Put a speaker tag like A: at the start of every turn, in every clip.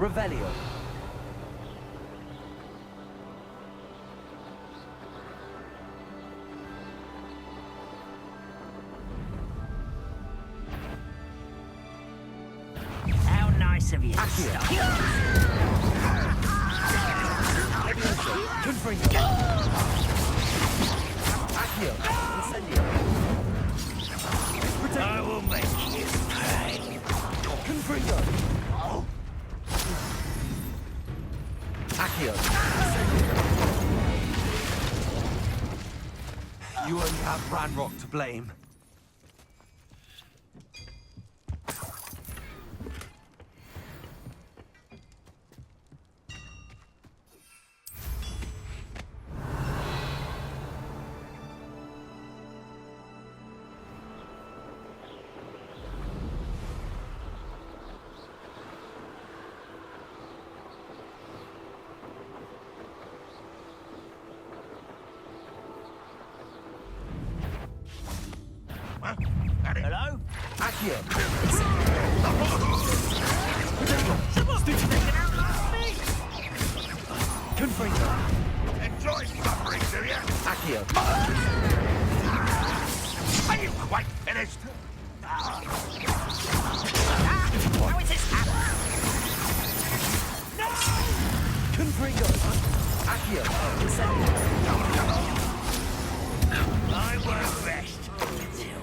A: Revelio.
B: How nice of you.
A: Accio. Confringo. Accio. Incendio.
B: I will make you pay.
A: Confringo. Accio. You only have Ranrock to blame.
B: Hello?
A: Accio.
B: Someone's taking out last me.
A: Confringo.
C: Enjoy suffering, do you?
A: Accio.
C: Are you quite finished?
B: How is this happening?
A: Confringo. Accio. Incendio.
B: I won't rest until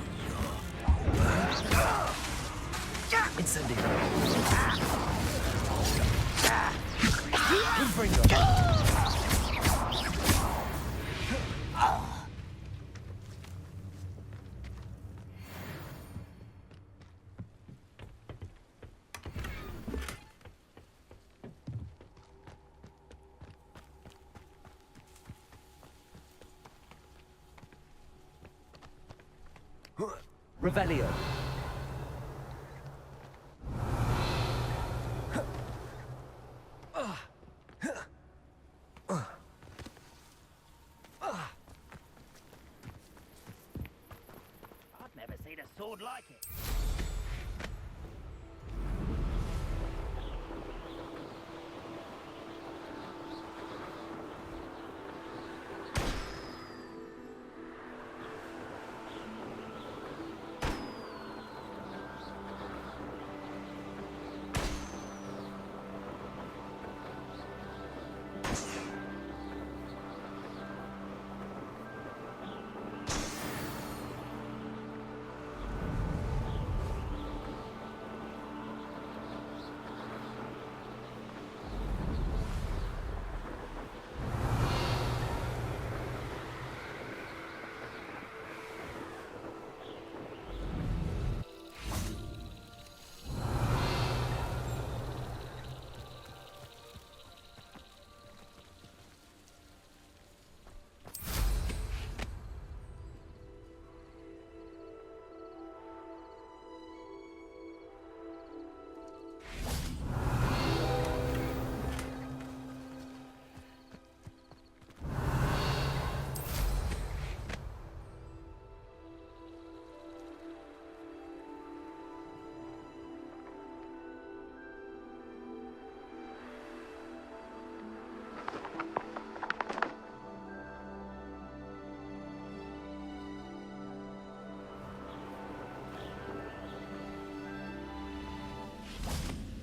A: Incendio. Confringo. Revelio.
B: I've never seen a sword like it.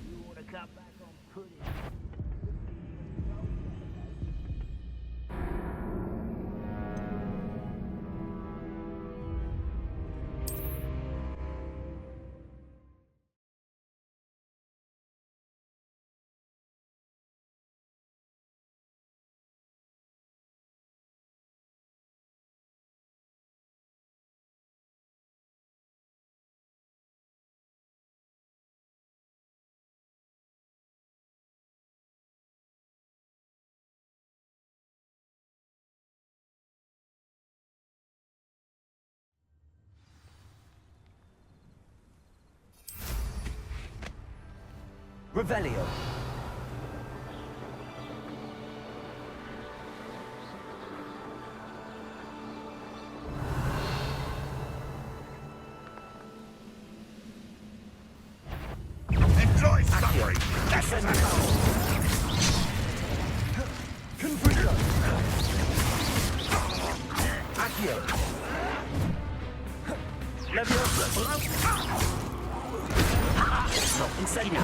B: You ought to cut back on pudding.
A: Revelio.
C: Enjoy suffering. That's
A: Accio.
B: Leviosa. Stop. Incendio.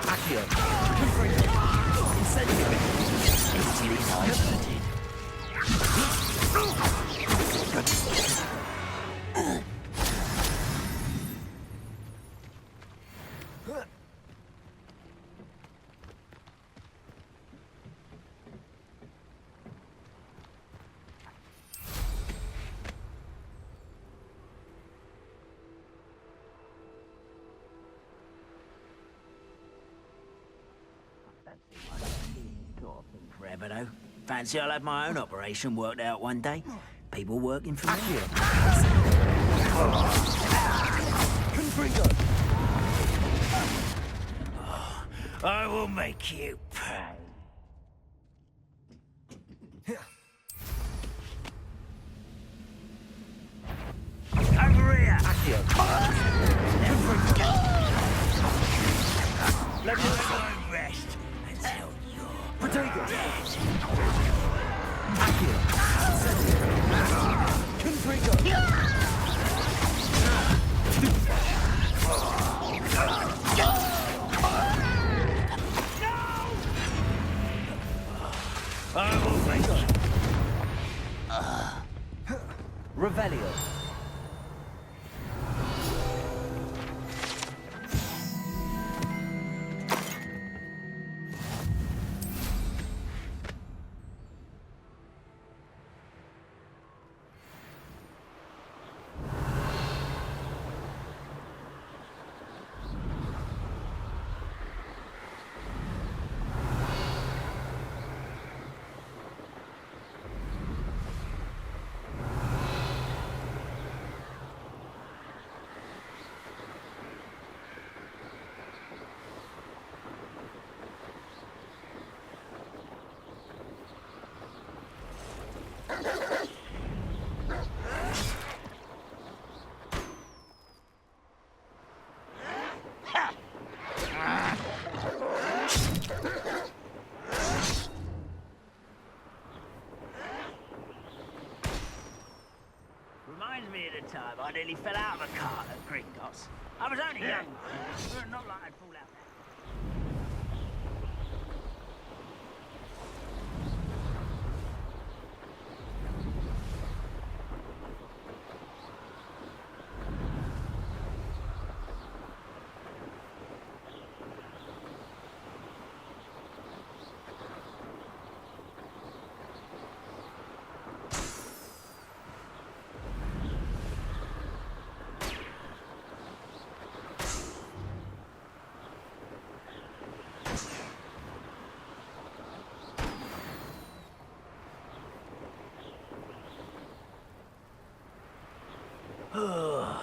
A: Accio. Confringo. Incendio.
B: Instantly diverted. Forever though. Fancy I'll have my own operation worked out one day. People working for me.
A: Confringo.
B: I will make you pay. Over here!
A: Accio.
B: Let me rest until you're
A: Protego.
B: dead.
A: Accio. Confringo.
B: I will make you.
A: Revelio.
B: Reminds me of the time I nearly fell out of a cart at Gringotts. I was only young, but not like I'd fall out now.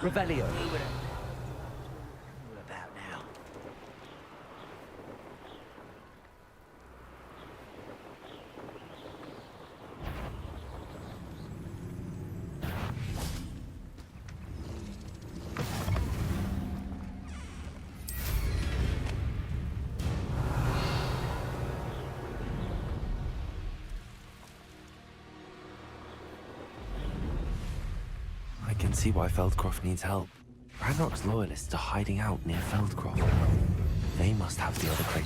A: Revelio.
B: What about now?
A: I can see why Feldcroft needs help. Ranrock's loyalists are hiding out near Feldcroft. They must have the other crate.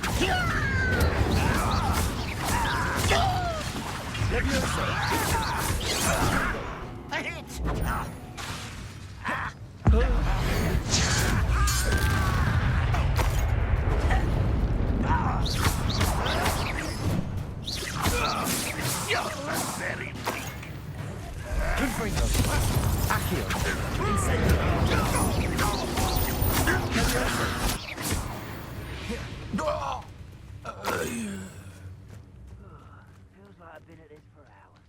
C: Very weak.
A: Confringo. Accio. Incendio.
B: Feels like I've been at this for hours.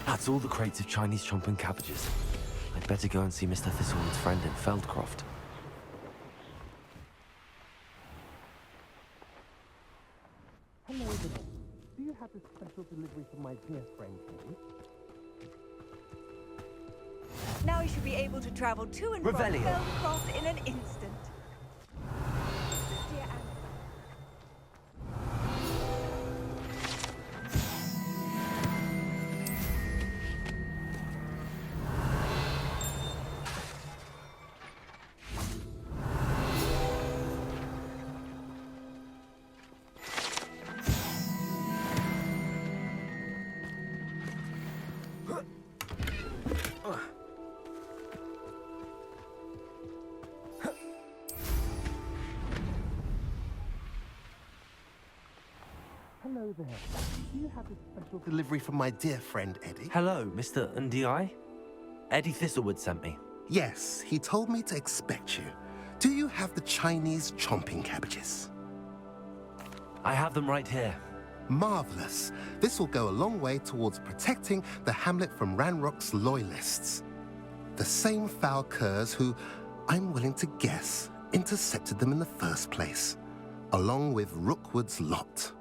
A: That's all the crates of Chinese chomp and cabbages. I'd better go and see Mr. Thistlewood's friend in Feldcroft.
D: there. Do you have a special delivery for my dear friend Eddie?
E: Now you should be able to travel to and
A: Revelio.
E: from Feldcroft in an instant. Dear Anna,
D: Hello there. Do you have a special delivery for my dear friend Eddie?
A: Hello, Mr. Ndi. Eddie Thistlewood sent me.
D: Yes, he told me to expect you. Do you have the Chinese chomping cabbages?
A: I have them right here.
D: Marvelous. This will go a long way towards protecting the hamlet from Ranrock's loyalists. The same foul curs who, I'm willing to guess, intercepted them in the first place, along with Rookwood's lot.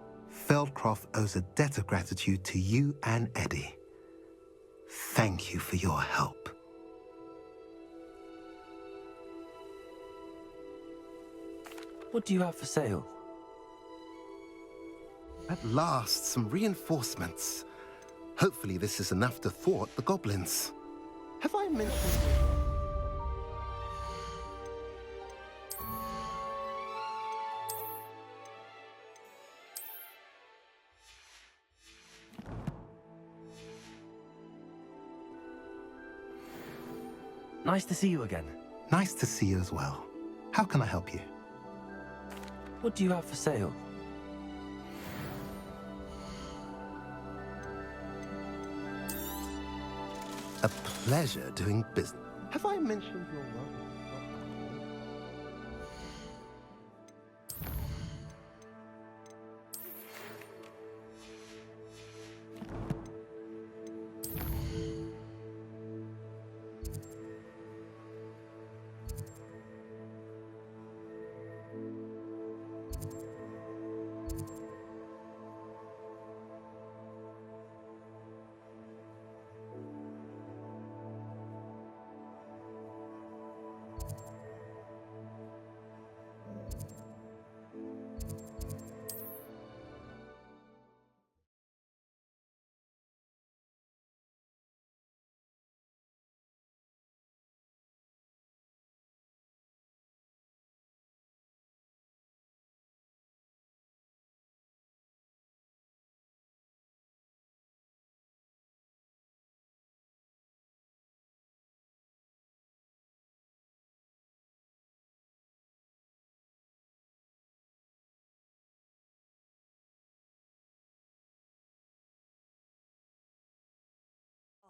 D: Feldcroft owes a debt of gratitude to you and Eddie. Thank you for your help.
A: What do you have for sale?
D: At last, some reinforcements. Hopefully this is enough to thwart the goblins. Have I mentioned...
A: Nice to see you again.
D: Nice to see you as well. How can I help you?
A: What do you have for sale?
D: A pleasure doing business. Have I mentioned your welcome?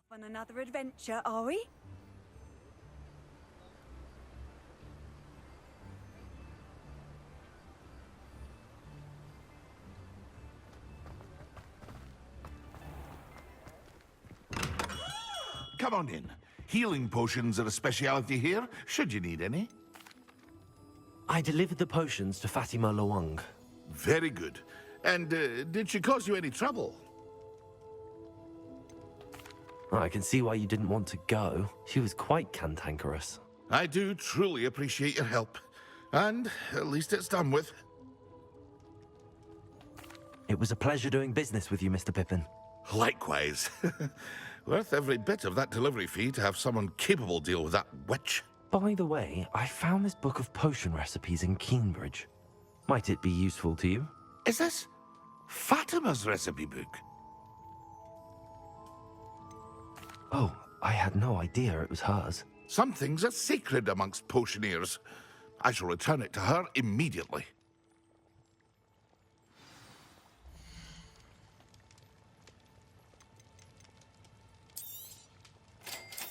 E: off on another adventure, are we?
C: Come on in. Healing potions are a speciality here, should you need any.
A: I delivered the potions to Fatima Lawang.
C: Very good. And did she cause you any trouble?
A: I can see why you didn't want to go. She was quite cantankerous.
C: I do truly appreciate your help. And at least it's done with.
A: It was a pleasure doing business with you, Mr. Pippin.
C: Likewise. Worth every bit of that delivery fee to have someone capable deal with that witch.
A: By the way, I found this book of potion recipes in Keenbridge. Might it be useful to you?
C: Is this Fatima's recipe book?
A: Oh, I had no idea it was hers.
C: Some things are sacred amongst potioneers. I shall return it to her immediately.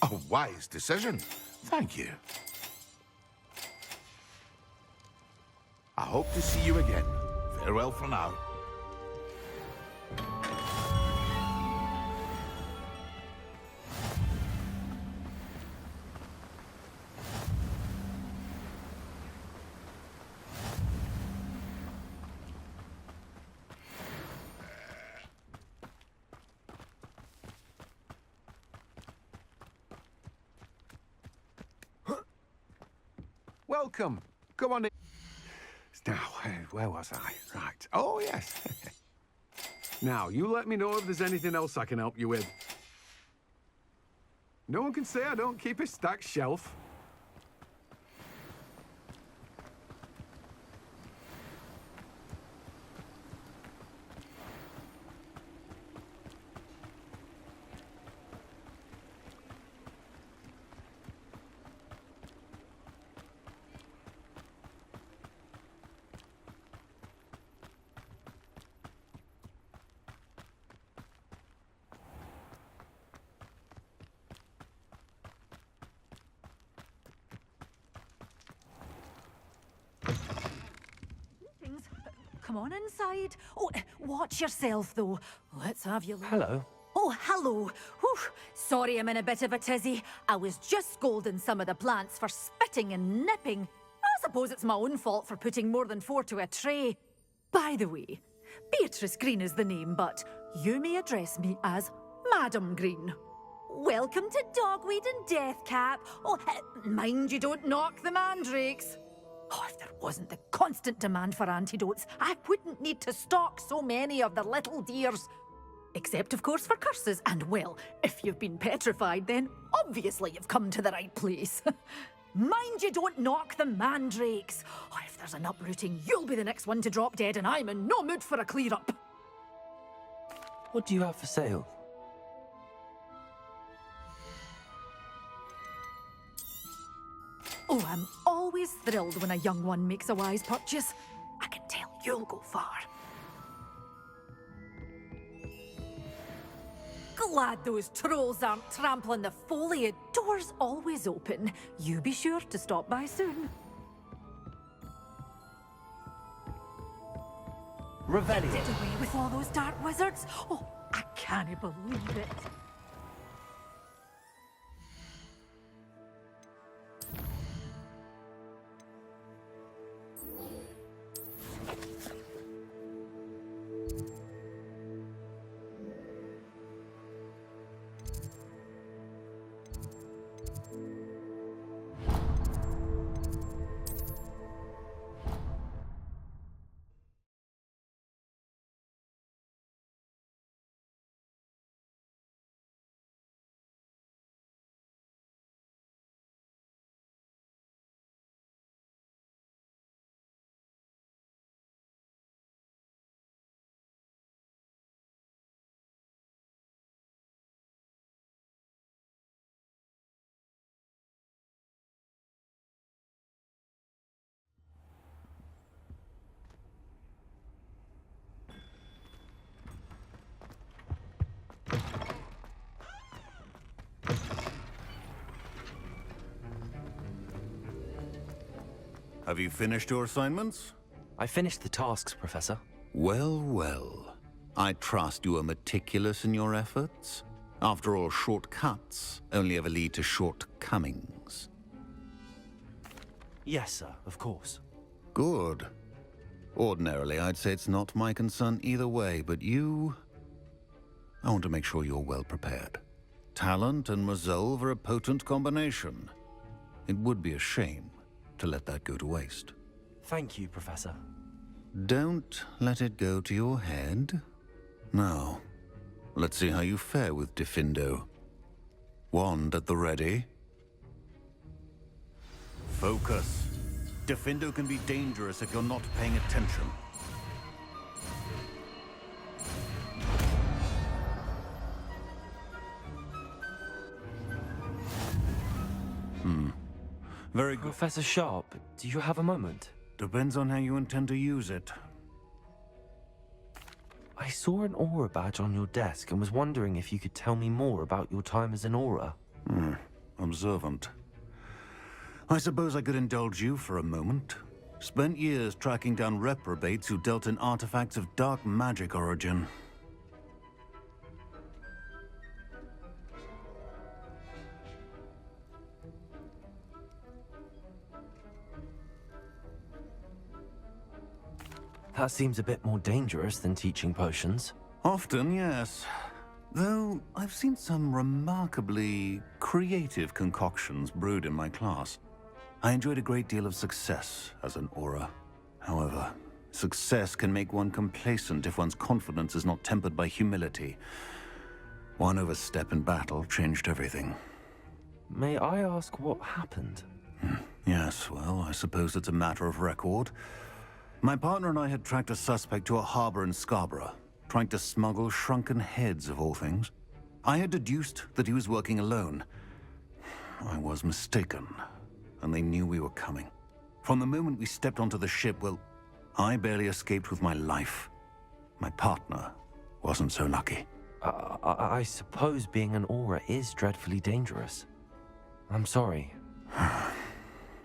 C: A wise decision. Thank you. I hope to see you again. Farewell for now.
F: welcome. Come on in. Now, where was I? Right. Oh, yes. Now, you let me know if there's anything else I can help you with. No one can say I don't keep a stacked shelf.
G: Come on inside. Oh, watch yourself, though. Let's have you look.
A: Hello.
G: Oh, hello. Whew. Sorry I'm in a bit of a tizzy. I was just scolding some of the plants for spitting and nipping. I suppose it's my own fault for putting more than 4 to a tray. By the way, Beatrice Green is the name, but you may address me as Madam Green. Welcome to Dogweed and Deathcap. Oh, mind you don't knock the mandrakes. Oh, if there wasn't the constant demand for antidotes, I wouldn't need to stock so many of the little dears. Except, of course, for curses. And, well, if you've been petrified, then obviously you've come to the right place. Mind you don't knock the mandrakes. Oh, if there's an uprooting, you'll be the next one to drop dead, and I'm in no mood for a clear-up.
A: What do you have for sale?
G: Oh, I'm always thrilled when a young one makes a wise purchase. I can tell you'll go far. Glad those trolls aren't trampling the foliage. Doors always open. You be sure to stop by soon.
A: Revelio.
G: Get away with all those dark wizards? Oh, I can't believe it.
H: Have you finished your assignments?
A: I finished the tasks, Professor.
H: Well, well. I trust you are meticulous in your efforts. After all, shortcuts only ever lead to shortcomings.
A: Yes, sir, of course.
H: Good. Ordinarily, I'd say it's not my concern either way, but you... I want to make sure you're well prepared. Talent and resolve are a potent combination. It would be a shame to let that go to waste.
A: Thank you, Professor.
H: Don't let it go to your head. Now, let's see how you fare with Diffindo. Wand at the ready. Focus. Diffindo can be dangerous if you're not paying attention. Very good.
A: Professor Sharp, do you have a moment?
H: Depends on how you intend to use it.
A: I saw an aura badge on your desk and was wondering if you could tell me more about your time as an aura.
H: Observant. I suppose I could indulge you for a moment. Spent years tracking down reprobates who dealt in artifacts of dark magic origin.
A: That seems a bit more dangerous than teaching potions.
H: Often, yes. Though I've seen some remarkably creative concoctions brewed in my class. I enjoyed a great deal of success as an aura. However, success can make one complacent if one's confidence is not tempered by humility. One overstep in battle changed everything.
A: May I ask what happened?
H: Yes, well, I suppose it's a matter of record. My partner and I had tracked a suspect to a harbor in Scarborough, trying to smuggle shrunken heads of all things. I had deduced that he was working alone. I was mistaken, and they knew we were coming. From the moment we stepped onto the ship, well, I barely escaped with my life. My partner wasn't so lucky.
A: I suppose being an aura is dreadfully dangerous. I'm sorry.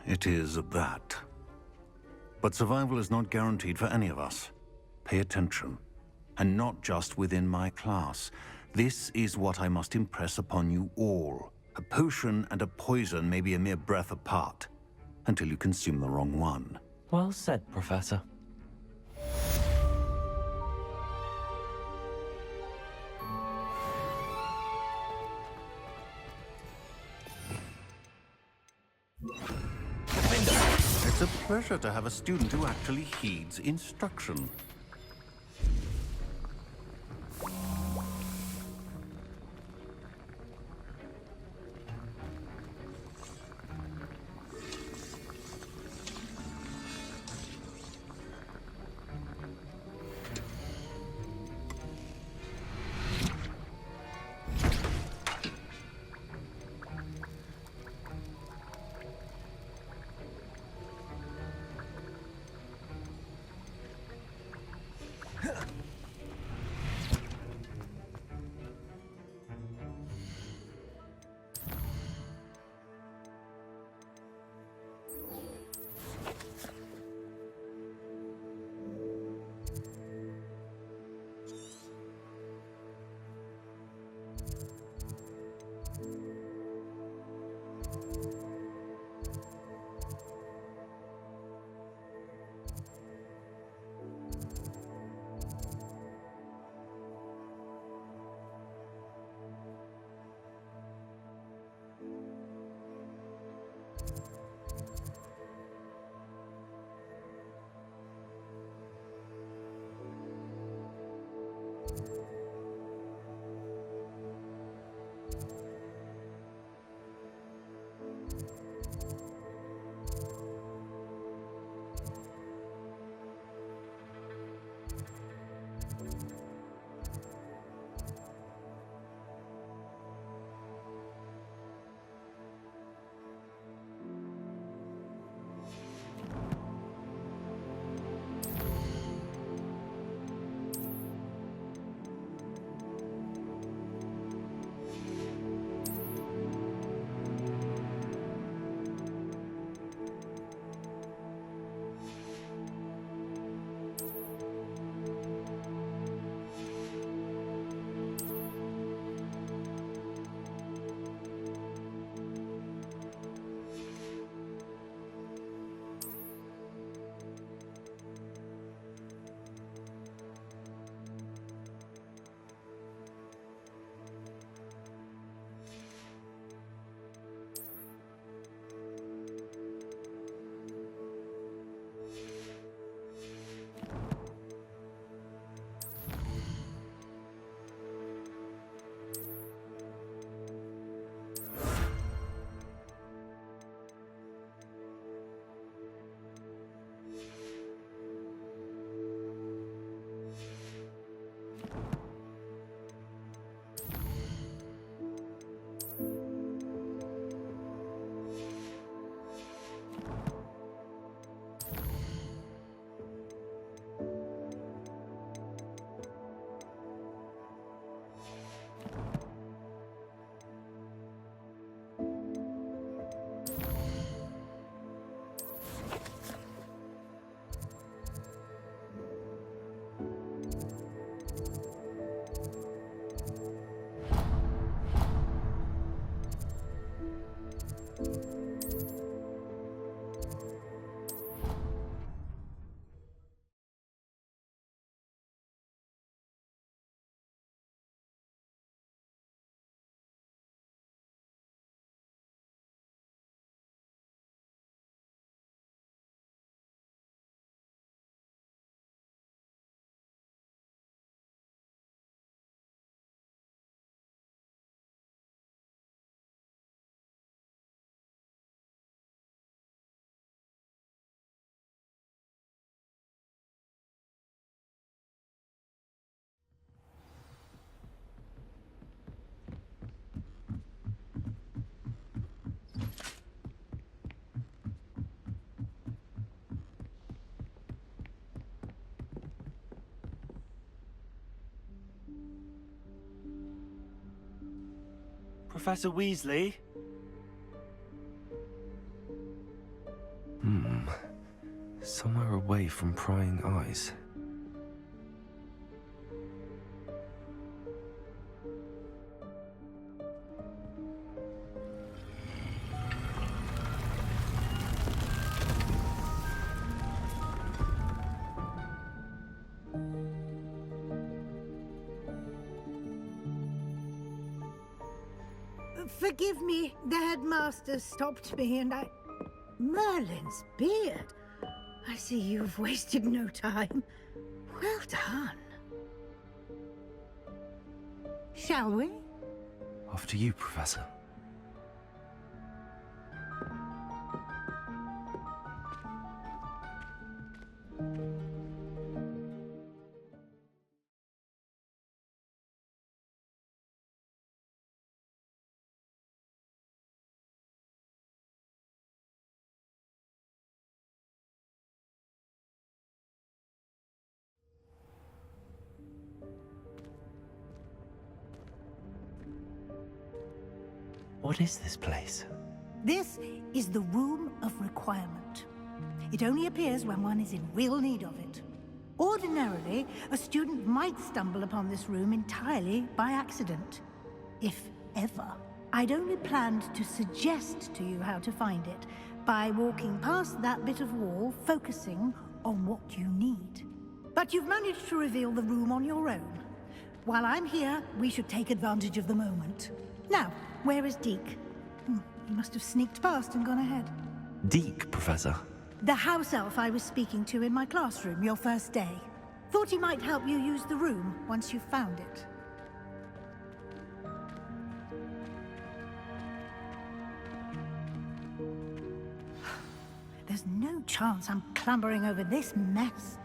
H: It is that. But survival is not guaranteed for any of us. Pay attention. And not just within my class. This is what I must impress upon you all. A potion and a poison may be a mere breath apart, until you consume the wrong one.
A: Well said, Professor.
H: It's a pleasure to have a student who actually heeds instruction.
A: Professor Weasley? Somewhere away from prying eyes.
I: Forgive me, the headmaster stopped me and I... Merlin's beard. I see you've wasted no time. Well done. Shall we?
A: Off to you, Professor. What is this place?
I: This is the Room of Requirement. It only appears when one is in real need of it. Ordinarily, a student might stumble upon this room entirely by accident. If ever. I'd only planned to suggest to you how to find it by walking past that bit of wall, focusing on what you need. But you've managed to reveal the room on your own. While I'm here, we should take advantage of the moment. Now, where is Deke? He must have sneaked past and gone ahead.
A: Deke, Professor.
I: The house elf I was speaking to in my classroom your first day. Thought he might help you use the room once you found it. There's no chance I'm clambering over this mess.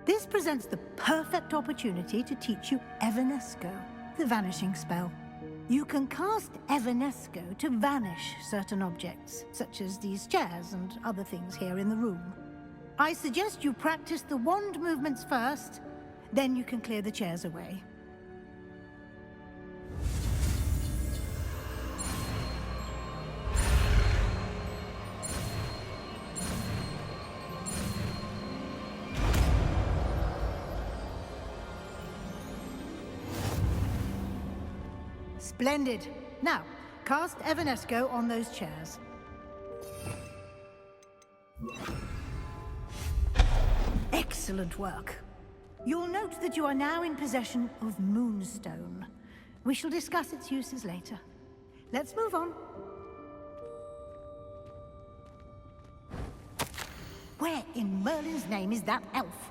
I: This presents the perfect opportunity to teach you Evanesco, the vanishing spell. You can cast Evanesco to vanish certain objects, such as these chairs and other things here in the room. I suggest you practice the wand movements first, then you can clear the chairs away. Splendid. Now, cast Evanesco on those chairs. Excellent work. You'll note that you are now in possession of Moonstone. We shall discuss its uses later. Let's move on. Where in Merlin's name is that elf?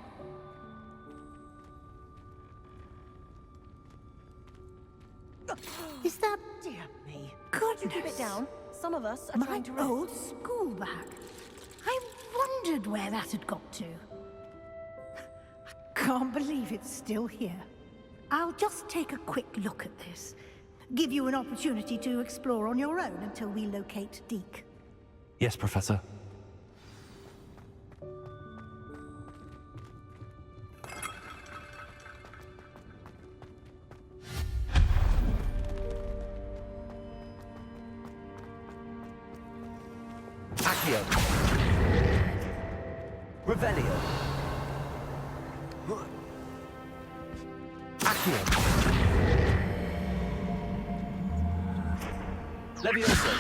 I: Is that...
E: Dear me.
I: Goodness.
E: You keep it down. Some of us are
I: My
E: trying to rest.
I: old school bag. I wondered where that had got to. I can't believe it's still here. I'll just take a quick look at this. Give you an opportunity to explore on your own until we locate Deke.
A: Yes, Professor. Accio. Revelio. Accio. Levioso.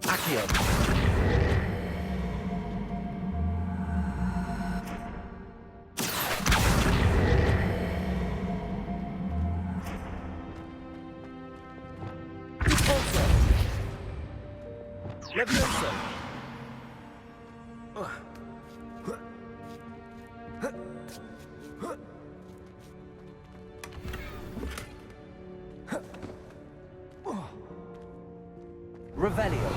A: Accio. Levioso. Revelio.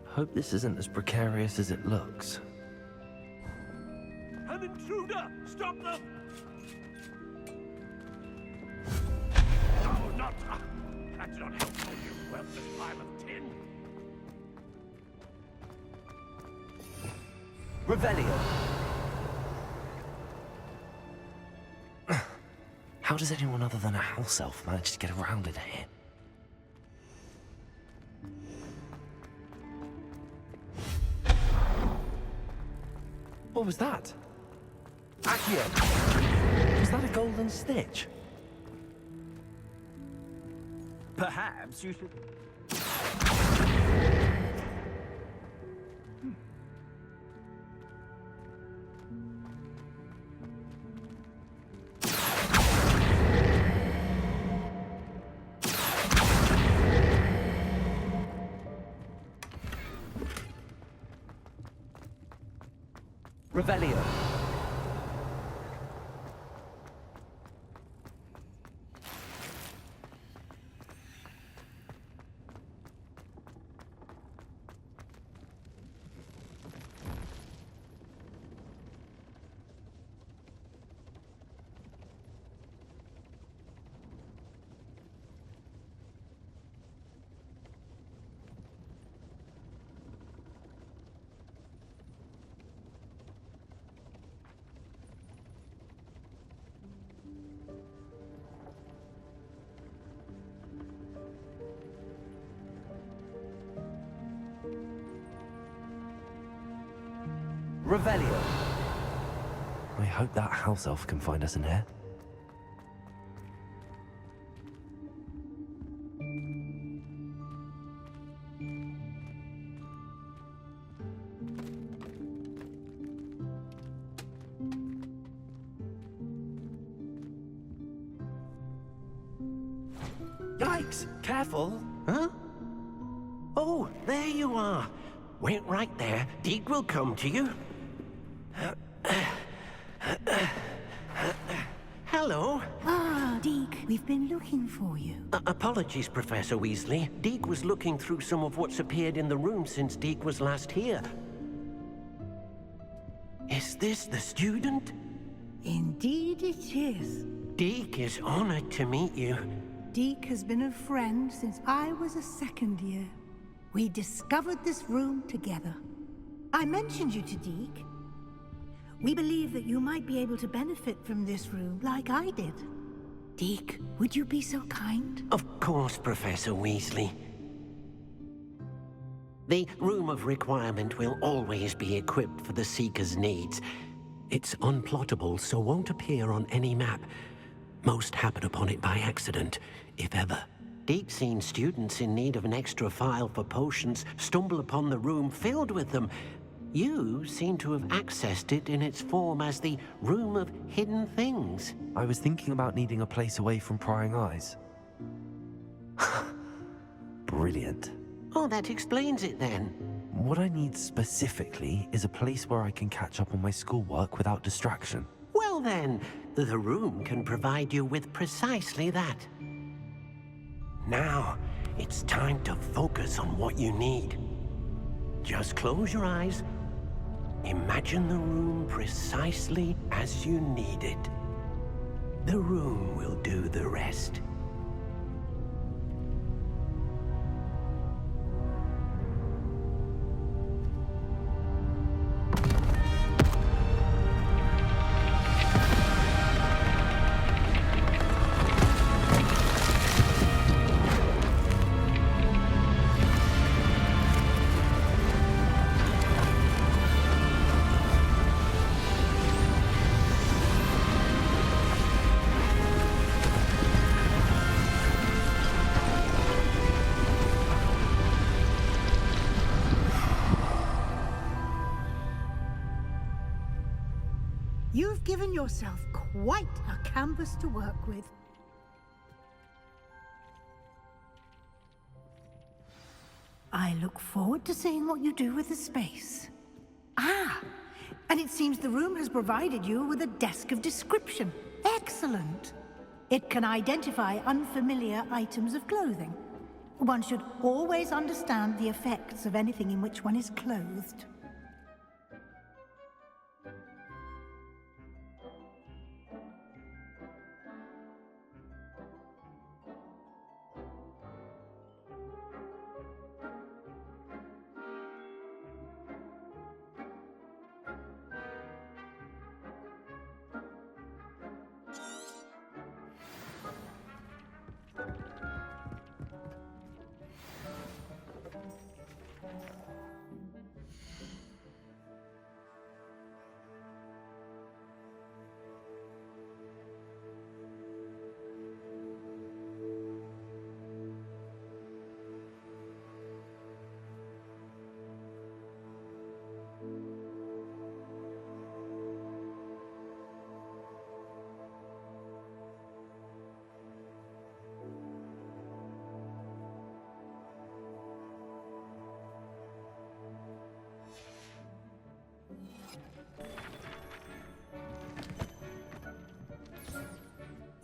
A: Hope this isn't as precarious as it looks.
F: An
B: intruder! Stop them! Oh, not... that's not helpful, you worthless pile of tin.
A: Revelio. How does anyone other than a house elf manage to get around in here? What was that? Accio! Was that a golden stitch?
B: Perhaps you should...
A: Revelio. Revelio. I hope that house elf can find us in here.
J: Yikes! Careful! Huh? Oh, there you are. Wait right there. Deke will come to you. Hello.
I: Ah, Deke, we've been looking for you.
J: Apologies, Professor Weasley. Deke was looking through some of what's appeared in the room since Deke was last here. Is this the student?
I: Indeed it is.
J: Deke is honored to meet you.
I: Deke has been a friend since I was a second year. We discovered this room together. I mentioned you to Deke. We believe that you might be able to benefit from this room like I did. Deke, would you be so kind?
J: Of course, Professor Weasley. The Room of Requirement will always be equipped for the Seeker's needs. It's unplottable, so won't appear on any map. Most happen upon it by accident, if ever. Deke's seen students in need of an extra file for potions stumble upon the room filled with them. You seem to have accessed it in its form as the Room of Hidden Things.
A: I was thinking about needing a place away from prying eyes. Brilliant.
J: Oh, that explains it then.
A: What I need specifically is a place where I can catch up on my schoolwork without distraction.
J: Well then, the room can provide you with precisely that. Now, it's time to focus on what you need. Just close your eyes. Imagine the room precisely as you need it. The room will do the rest.
I: You've given yourself quite a canvas to work with. I look forward to seeing what you do with the space. Ah, and it seems the room has provided you with a desk of description. Excellent. It can identify unfamiliar items of clothing. One should always understand the effects of anything in which one is clothed.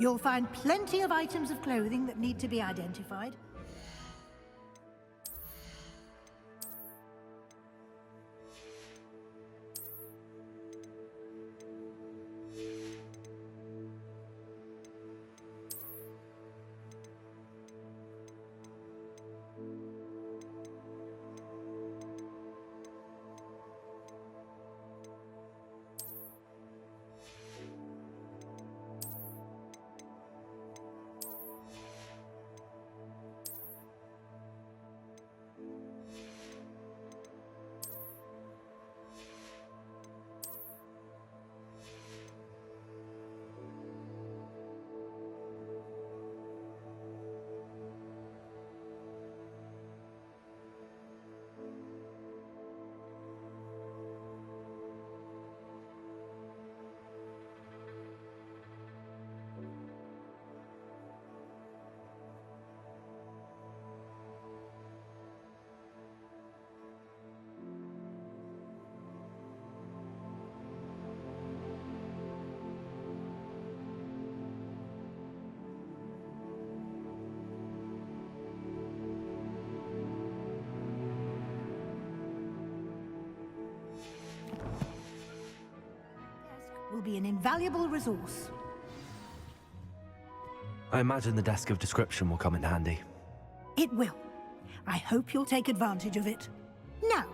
I: You'll find plenty of items of clothing that need to be identified. Will be an invaluable resource.
A: I imagine the desk of description will come in handy.
I: It will. I hope you'll take advantage of it. Now,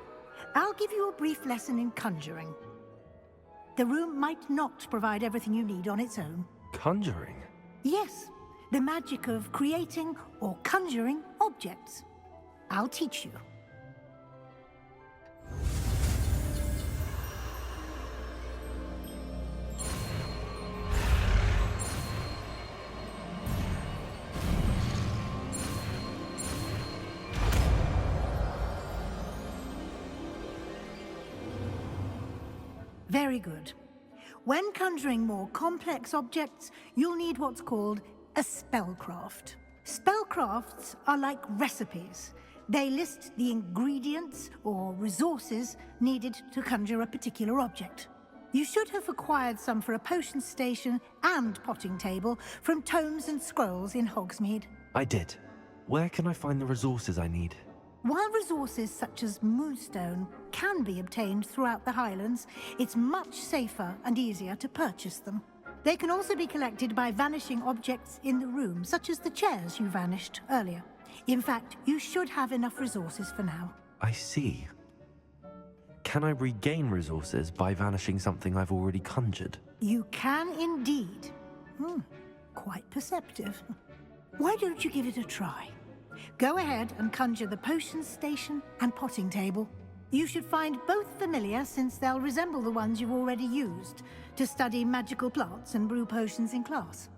I: I'll give you a brief lesson in conjuring. The room might not provide everything you need on its own.
A: Conjuring?
I: Yes, the magic of creating or conjuring objects. I'll teach you. Very good. When conjuring more complex objects, you'll need what's called a spellcraft. Spellcrafts are like recipes. They list the ingredients or resources needed to conjure a particular object. You should have acquired some for a potion station and potting table from tomes and scrolls in Hogsmeade.
A: I did. Where can I find the resources I need?
I: While resources such as moonstone can be obtained throughout the Highlands, it's much safer and easier to purchase them. They can also be collected by vanishing objects in the room, such as the chairs you vanished earlier. In fact, you should have enough resources for now.
A: I see. Can I regain resources by vanishing something I've already conjured?
I: You can indeed. Quite perceptive. Why don't you give it a try? Go ahead and conjure the potion station and potting table. You should find both familiar, since they'll resemble the ones you've already used to study magical plants and brew potions in class.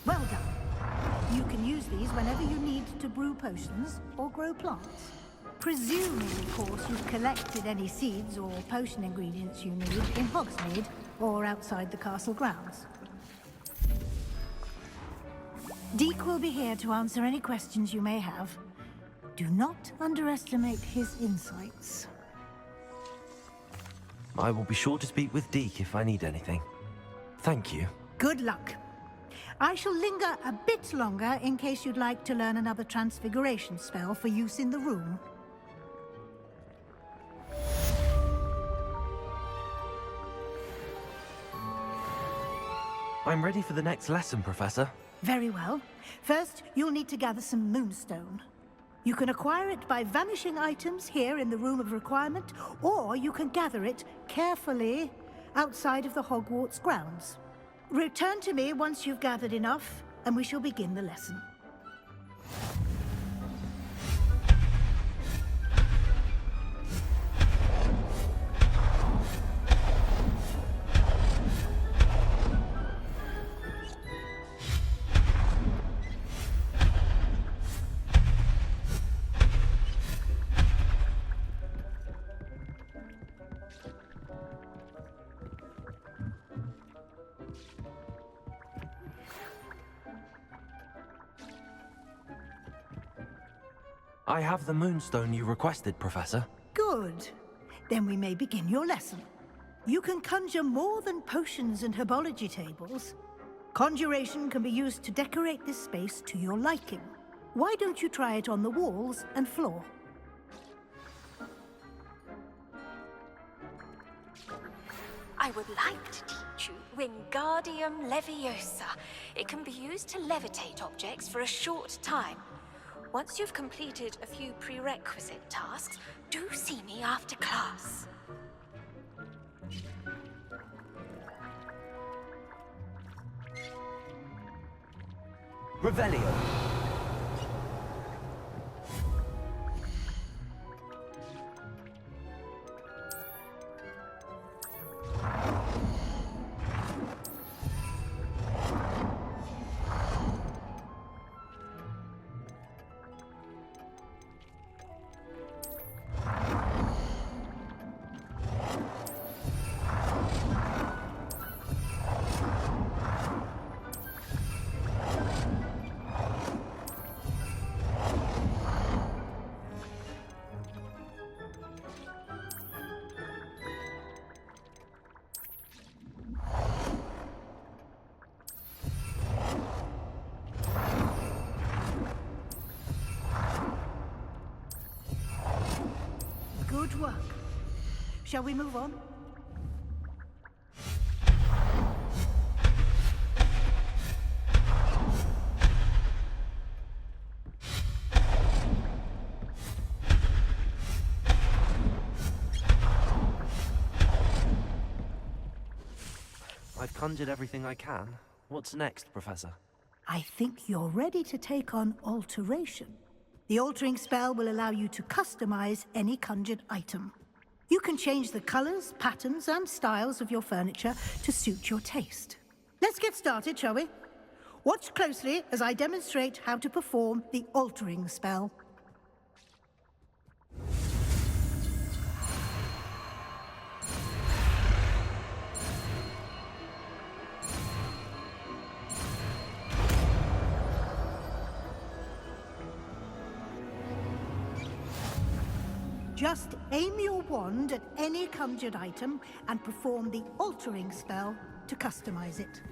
I: Well done. You can use these whenever you need to brew potions or grow plants. Presuming, of course, you've collected any seeds or potion ingredients you need in Hogsmeade or outside the castle grounds. Deek will be here to answer any questions you may have. Do not underestimate his insights.
A: I will be sure to speak with Deke if I need anything. Thank you.
I: Good luck. I shall linger a bit longer in case you'd like to learn another transfiguration spell for use in the room.
A: I'm ready for the next lesson, Professor.
I: Very well. First, you'll need to gather some moonstone. You can acquire it by vanishing items here in the Room of Requirement, or you can gather it carefully outside of the Hogwarts grounds. Return to me once you've gathered enough, and we shall begin the lesson.
A: I have the moonstone you requested, Professor.
I: Good. Then we may begin your lesson. You can conjure more than potions and herbology tables. Conjuration can be used to decorate this space to your liking. Why don't you try it on the walls and floor?
K: I would like to teach you Wingardium Leviosa. It can be used to levitate objects for a short time. Once you've completed a few prerequisite tasks, do see me after class.
A: Revelio.
I: Good work. Shall we move on?
A: I've conjured everything I can. What's next, Professor?
I: I think you're ready to take on alteration. The altering spell will allow you to customize any conjured item. You can change the colors, patterns, and styles of your furniture to suit your taste. Let's get started, shall we? Watch closely as I demonstrate how to perform the altering spell. Just aim your wand at any conjured item and perform the altering spell to customize it.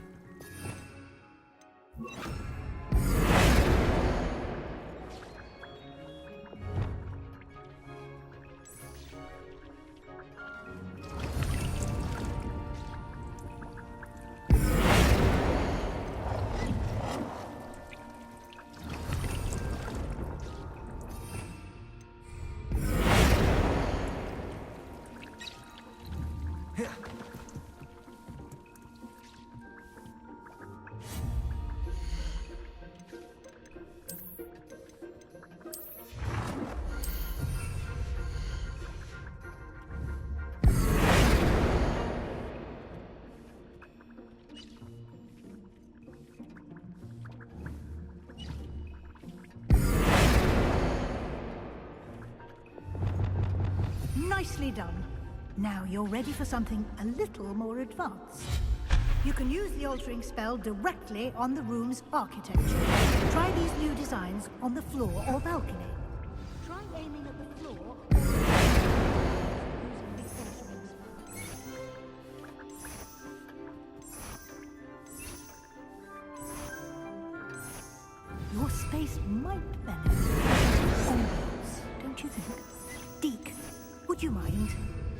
I: Nicely done. Now you're ready for something a little more advanced. You can use the altering spell directly on the room's architecture. Try these new designs on the floor or balcony. Try aiming at the floor using the altering spell. Your space might benefit from ambience, don't you think? Deke, would you mind?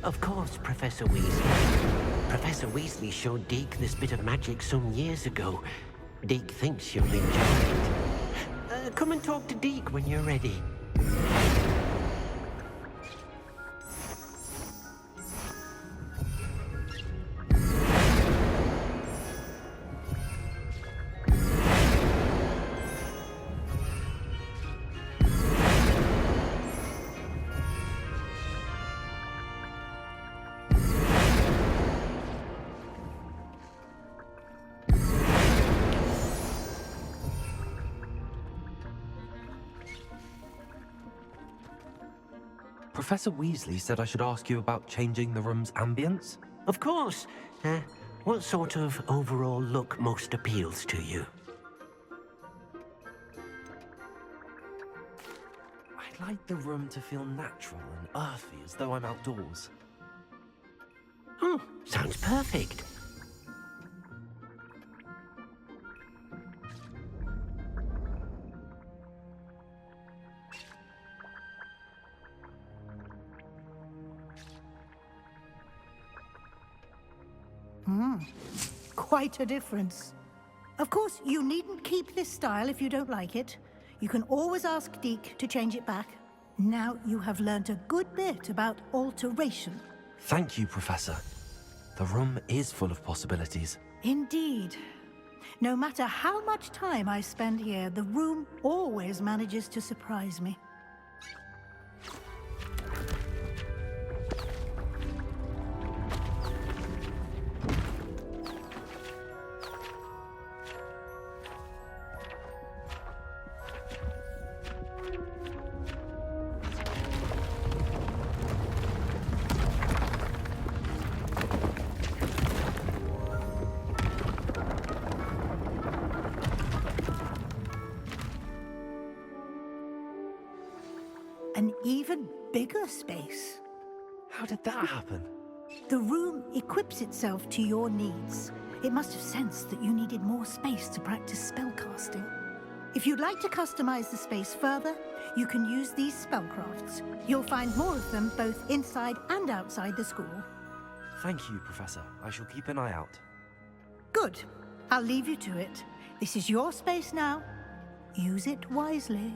J: Of course, Professor Weasley. Professor Weasley showed Deke this bit of magic some years ago. Deke thinks you'll enjoy it. Come and talk to Deke when you're ready.
A: Professor Weasley said I should ask you about changing the room's ambience?
J: Of course. What sort of overall look most appeals to you?
A: I'd like the room to feel natural and earthy, as though I'm outdoors.
J: Oh, sounds perfect.
I: Quite a difference. Of course, you needn't keep this style if you don't like it. You can always ask Deke to change it back. Now you have learnt a good bit about alteration.
A: Thank you, Professor. The room is full of possibilities.
I: Indeed. No matter how much time I spend here, the room always manages to surprise me. An even bigger space.
A: How did that happen?
I: The room equips itself to your needs. It must have sensed that you needed more space to practice spellcasting. If you'd like to customize the space further, you can use these spellcrafts. You'll find more of them both inside and outside the school.
A: Thank you, Professor. I shall keep an eye out.
I: Good. I'll leave you to it. This is your space now. Use it wisely.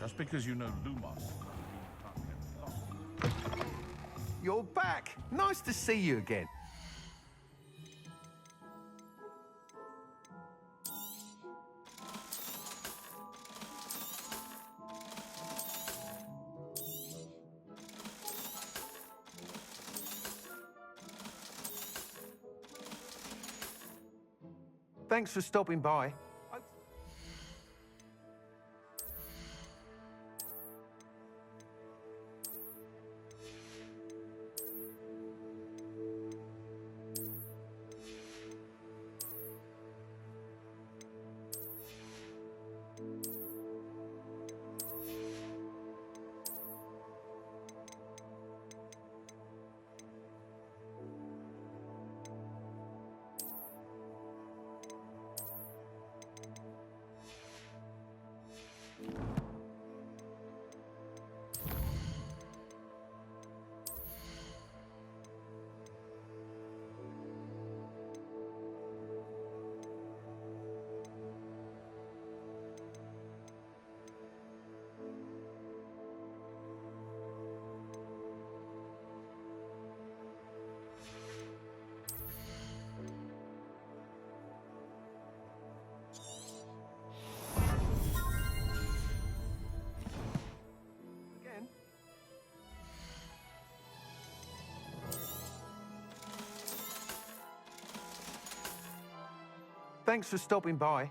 C: Just because you know Lumos.
F: You're back. Nice to see you again. Thanks for stopping by. Thanks for stopping by.